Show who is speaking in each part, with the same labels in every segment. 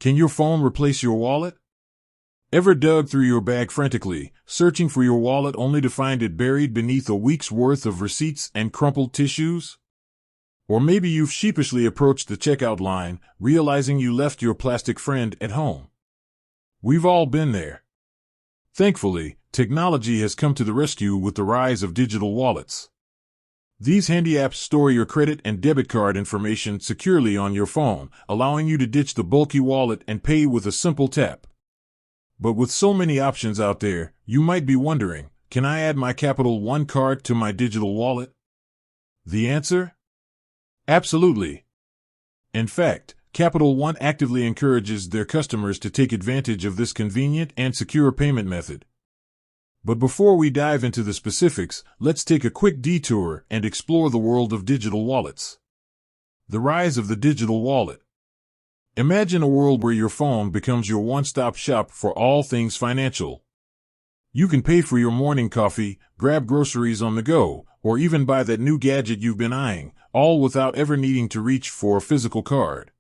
Speaker 1: Can your phone replace your wallet? Ever dug through your bag frantically, searching for your wallet only to find it buried beneath a week's worth of receipts and crumpled tissues? Or maybe you've sheepishly approached the checkout line, realizing you left your plastic friend at home. We've all been there. Thankfully, technology has come to the rescue with the rise of digital wallets. These handy apps store your credit and debit card information securely on your phone, allowing you to ditch the bulky wallet and pay with a simple tap. But with so many options out there, you might be wondering, can I add my Capital One card to my digital wallet? The answer? Absolutely. In fact, Capital One actively encourages their customers to take advantage of this convenient and secure payment method. But before we dive into the specifics, let's take a quick detour and explore the world of digital wallets. The rise of the digital wallet. Imagine a world where your phone becomes your one-stop shop for all things financial. You can pay for your morning coffee, grab groceries on the go, or even buy that new gadget you've been eyeing, all without ever needing to reach for a physical card.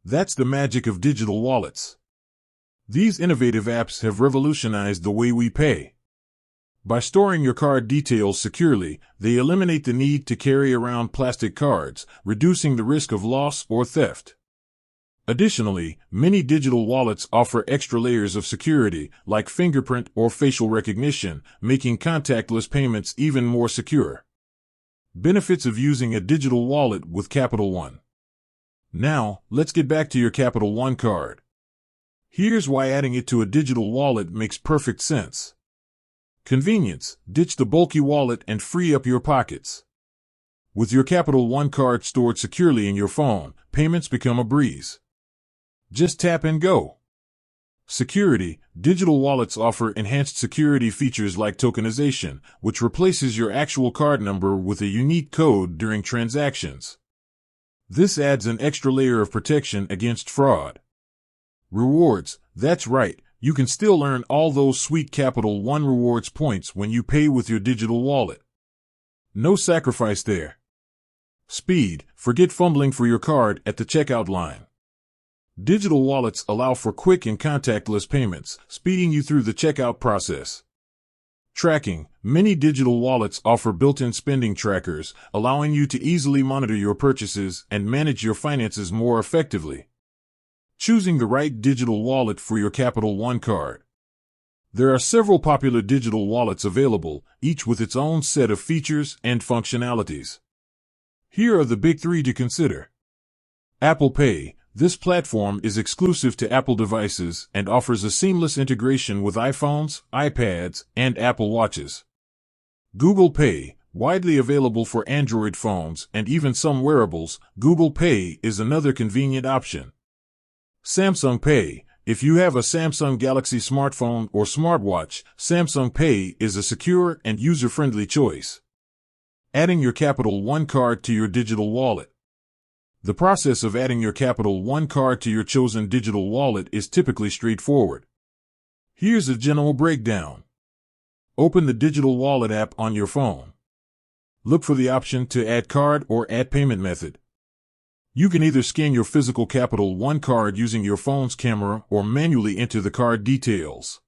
Speaker 1: That's the magic of digital wallets. These innovative apps have revolutionized the way we pay. By storing your card details securely, they eliminate the need to carry around plastic cards, reducing the risk of loss or theft. Additionally, many digital wallets offer extra layers of security, like fingerprint or facial recognition, making contactless payments even more secure. Benefits of using a digital wallet with Capital One. Now, let's get back to your Capital One card. Here's why adding it to a digital wallet makes perfect sense. Convenience: ditch the bulky wallet and free up your pockets. With your Capital One card stored securely in your phone, payments become a breeze. Just tap and go. Security: digital wallets offer enhanced security features like tokenization, which replaces your actual card number with a unique code during transactions. This adds an extra layer of protection against fraud. Rewards: that's right, you can still earn all those sweet Capital One rewards points when you pay with your digital wallet. No sacrifice there. Speed: forget fumbling for your card at the checkout line. Digital wallets allow for quick and contactless payments, speeding you through the checkout process. Tracking: many digital wallets offer built-in spending trackers, allowing you to easily monitor your purchases and manage your finances more effectively. Choosing the right digital wallet for your Capital One card. There are several popular digital wallets available, each with its own set of features and functionalities. Here are the big three to consider. Apple Pay: this platform is exclusive to Apple devices and offers a seamless integration with iPhones, iPads, and Apple Watches. Google Pay: widely available for Android phones and even some wearables, Google Pay is another convenient option. Samsung Pay: if you have a Samsung Galaxy smartphone or smartwatch, Samsung Pay is a secure and user-friendly choice. Adding your Capital One card to your digital wallet. The process of adding your Capital One card to your chosen digital wallet is typically straightforward. Here's a general breakdown. Open the digital wallet app on your phone. Look for the option to add card or add payment method. You can either scan your physical Capital One card using your phone's camera or manually enter the card details.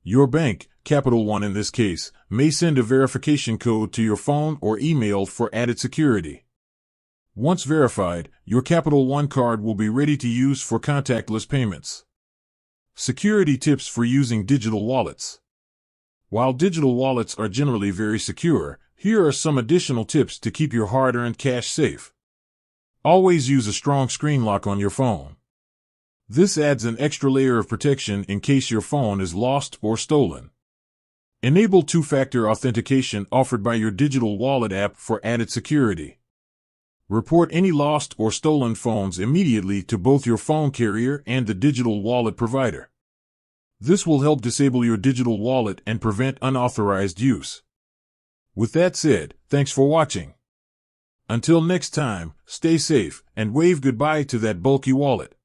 Speaker 1: Your bank, Capital One in this case, may send a verification code to your phone or email for added security. Once verified, your Capital One card will be ready to use for contactless payments. Security tips for using digital wallets. While digital wallets are generally very secure, here are some additional tips to keep your hard-earned cash safe. Always use a strong screen lock on your phone. This adds an extra layer of protection in case your phone is lost or stolen. Enable two-factor authentication offered by your digital wallet app for added security. Report any lost or stolen phones immediately to both your phone carrier and the digital wallet provider. This will help disable your digital wallet and prevent unauthorized use. With that said, thanks for watching. Until next time, stay safe and wave goodbye to that bulky wallet.